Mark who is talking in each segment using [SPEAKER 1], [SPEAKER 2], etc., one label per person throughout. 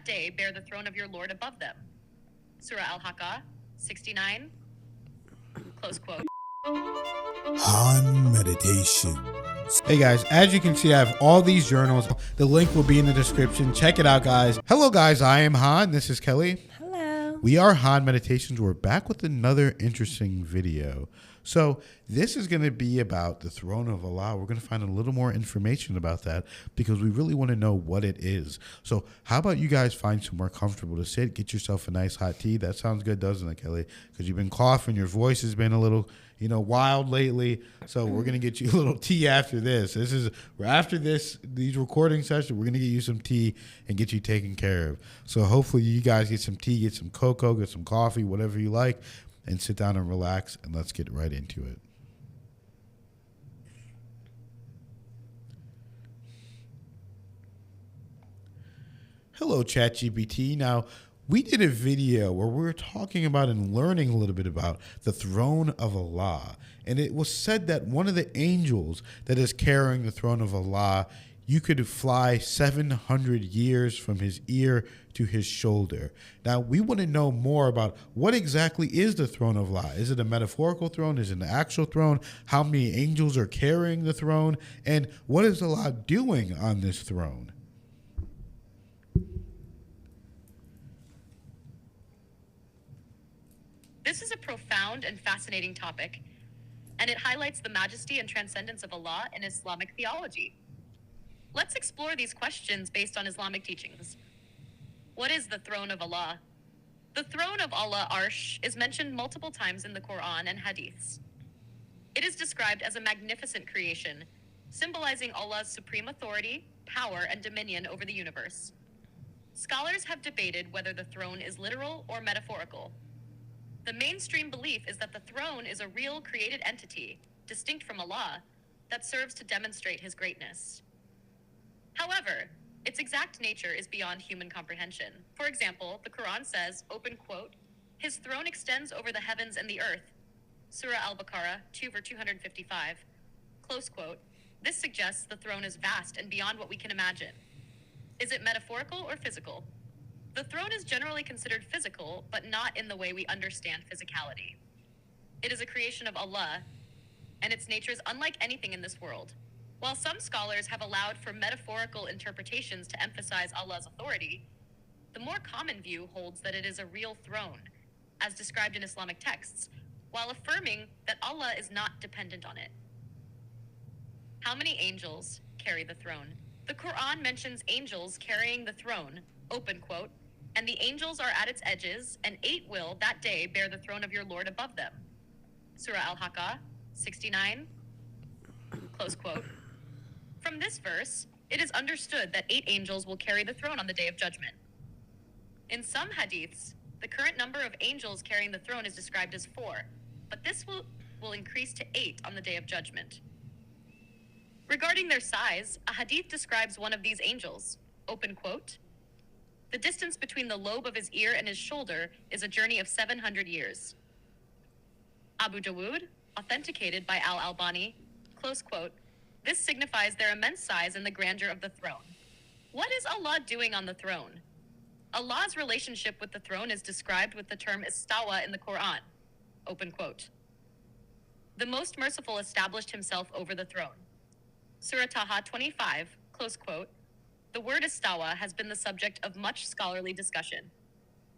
[SPEAKER 1] that day bear the throne of your Lord above them. Surah Al-Haqqa 69, close quote.
[SPEAKER 2] Han Meditations.
[SPEAKER 3] Hey guys, as you can see, I have all these journals. The link will be in the description. Check it out, guys. Hello, guys. I am Han. This is Kelly.
[SPEAKER 4] Hello.
[SPEAKER 3] We are Han Meditations. We're back with another interesting video. So this is going to be about the throne of Allah. We're going to find a little more information about that because we really want to know what it is. So how about you guys find somewhere comfortable to sit, get yourself a nice hot tea. That sounds good, doesn't it, Kelly? Because you've been coughing. Your voice has been a little, wild lately. So we're going to get you a little tea after this. After these recording sessions, we're going to get you some tea and get you taken care of. So hopefully you guys get some tea, get some cocoa, get some coffee, whatever you like, and sit down and relax, and let's get right into it. Hello, ChatGPT. Now, we did a video where we were talking about and learning a little bit about the throne of Allah. And it was said that one of the angels that is carrying the throne of Allah, you could fly 700 years from his ear to his shoulder. Now, we want to know more about what exactly is the throne of Allah. Is it a metaphorical throne? Is it an actual throne? How many angels are carrying the throne? And what is Allah doing on this throne?
[SPEAKER 1] This is a profound and fascinating topic, and it highlights the majesty and transcendence of Allah in Islamic theology. Let's explore these questions based on Islamic teachings. What is the throne of Allah? The throne of Allah, Arsh, is mentioned multiple times in the Quran and Hadiths. It is described as a magnificent creation, symbolizing Allah's supreme authority, power, and dominion over the universe. Scholars have debated whether the throne is literal or metaphorical. The mainstream belief is that the throne is a real created entity, distinct from Allah, that serves to demonstrate his greatness. However, its exact nature is beyond human comprehension. For example, the Quran says, open quote, his throne extends over the heavens and the earth. Surah Al-Baqarah 2:255, close quote. This suggests the throne is vast and beyond what we can imagine. Is it metaphorical or physical? The throne is generally considered physical, but not in the way we understand physicality. It is a creation of Allah, and its nature is unlike anything in this world. While some scholars have allowed for metaphorical interpretations to emphasize Allah's authority, the more common view holds that it is a real throne, as described in Islamic texts, while affirming that Allah is not dependent on it. How many angels carry the throne? The Quran mentions angels carrying the throne, open quote, and the angels are at its edges, and 8 will that day bear the throne of your Lord above them. Surah Al-Haqqa 69, close quote. From this verse, it is understood that 8 angels will carry the throne on the day of judgment. In some hadiths, the current number of angels carrying the throne is described as 4, but this will increase to 8 on the day of judgment. Regarding their size, a hadith describes one of these angels, open quote, the distance between the lobe of his ear and his shoulder is a journey of 700 years. Abu Dawood, authenticated by Al-Albani, close quote, this signifies their immense size and the grandeur of the throne. What is Allah doing on the throne? Allah's relationship with the throne is described with the term istawa in the Quran, open quote. The Most Merciful established himself over the throne. Surah Taha 25, close quote, the word istawa has been the subject of much scholarly discussion.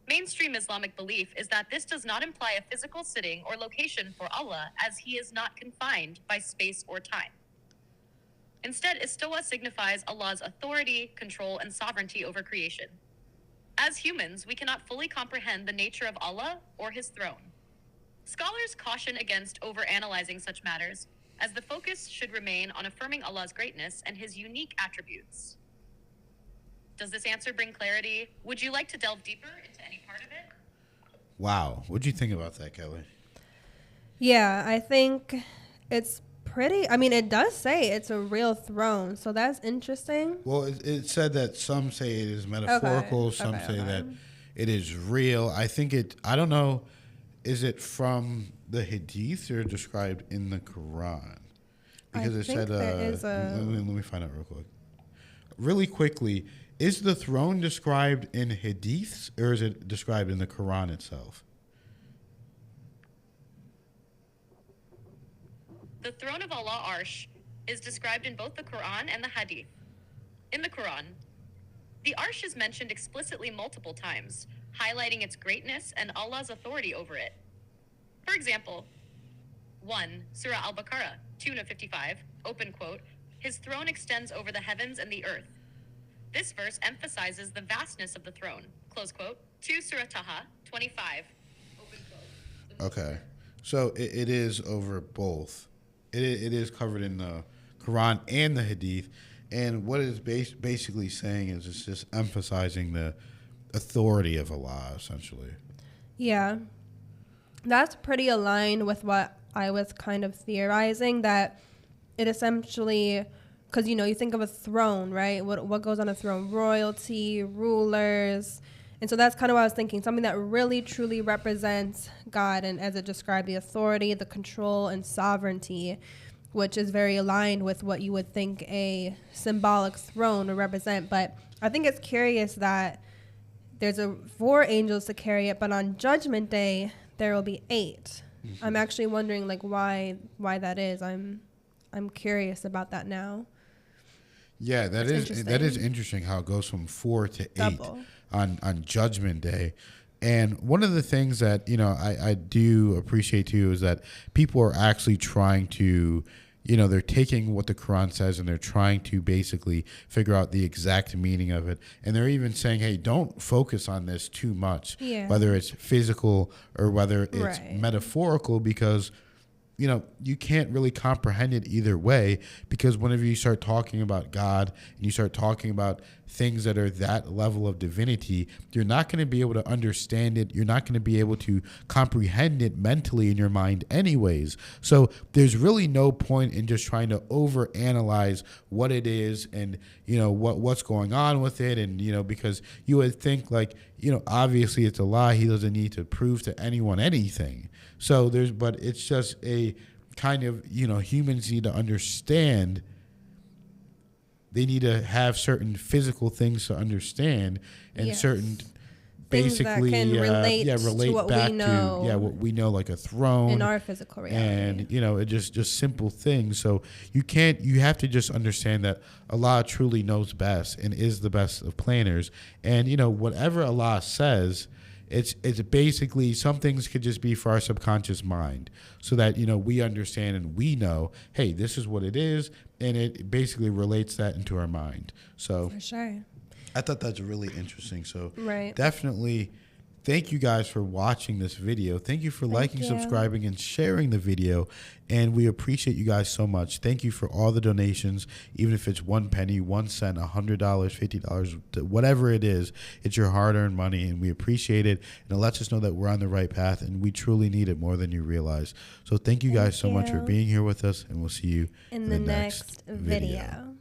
[SPEAKER 1] Mainstream Islamic belief is that this does not imply a physical sitting or location for Allah, as he is not confined by space or time. Instead, istawa signifies Allah's authority, control, and sovereignty over creation. As humans, we cannot fully comprehend the nature of Allah or his throne. Scholars caution against overanalyzing such matters, as the focus should remain on affirming Allah's greatness and his unique attributes. Does this answer bring clarity? Would you like to delve deeper into any part of it?
[SPEAKER 3] Wow. What'd you think about that, Kelly?
[SPEAKER 4] Yeah, I think it's pretty. I mean, it does say it's a real throne, so that's interesting.
[SPEAKER 3] Well, it said that some say it is metaphorical, some say that it is real. I think I don't know, is it from the Hadith or described in the Quran? Because it said, let me find out real quick. Really quickly, Is the throne described in hadiths or is it described in the Quran itself?
[SPEAKER 1] The throne of Allah Arsh is described in both the Quran and the Hadith. In the Quran, the Arsh is mentioned explicitly multiple times, highlighting its greatness and Allah's authority over it. For example, 1 Surah Al-Baqarah, 2:55, open quote, "His throne extends over the heavens and the earth." This verse emphasizes the vastness of the throne, close quote. 2 Surah Taha, 25, open quote.
[SPEAKER 3] Okay. So it is over both. It is covered in the Quran and the Hadith. And what it is basically saying is it's just emphasizing the authority of Allah, essentially.
[SPEAKER 4] Yeah. That's pretty aligned with what I was kind of theorizing, that it essentially, because, you know, you think of a throne, right? What goes on a throne? Royalty, rulers. And so that's kind of what I was thinking, something that really truly represents God, and as it described, the authority, the control, and sovereignty, which is very aligned with what you would think a symbolic throne would represent. But I think it's curious that there's 4 angels to carry it, but on Judgment Day, there will be 8. Mm-hmm. I'm actually wondering, like, why that is. I'm curious about that now.
[SPEAKER 3] Yeah, that is interesting how it goes from 4 to 8
[SPEAKER 4] Double.
[SPEAKER 3] on Judgment Day. And one of the things that, you know, I do appreciate too is that people are actually trying to, you know, they're taking what the Quran says and they're trying to basically figure out the exact meaning of it. And they're even saying, hey, don't focus on this too much, whether it's physical or whether it's metaphorical, because you know, you can't really comprehend it either way, because whenever you start talking about God and you start talking about things that are that level of divinity, you're not going to be able to understand it. You're not going to be able to comprehend it mentally in your mind anyways. So there's really no point in just trying to overanalyze what it is and, you know, what's going on with it. And, you know, because you would think like, you know, obviously it's Allah. He doesn't need to prove to anyone anything. So but it's just a kind of, you know, humans need to understand. They need to have certain physical things to understand, and certain
[SPEAKER 4] things
[SPEAKER 3] basically
[SPEAKER 4] that can relate to what
[SPEAKER 3] back
[SPEAKER 4] we know.
[SPEAKER 3] to what we know, like a throne
[SPEAKER 4] in our physical reality.
[SPEAKER 3] And, you know, it just simple things. So you have to just understand that Allah truly knows best and is the best of planners. And, you know, whatever Allah says, it's basically, some things could just be for our subconscious mind, so that, you know, we understand and we know, hey, this is what it is, and it basically relates that into our mind. So
[SPEAKER 4] for sure,
[SPEAKER 3] I thought that's really interesting. So
[SPEAKER 4] right.
[SPEAKER 3] Definitely thank you guys for watching this video. Thank you for liking, subscribing, and sharing the video. And we appreciate you guys so much. Thank you for all the donations, even if it's 1 penny, 1 cent, $100, $50, whatever it is. It's your hard-earned money, and we appreciate it. And it lets us know that we're on the right path, and we truly need it more than you realize. So thank you guys so much for being here with us, and we'll see you
[SPEAKER 4] in the next video.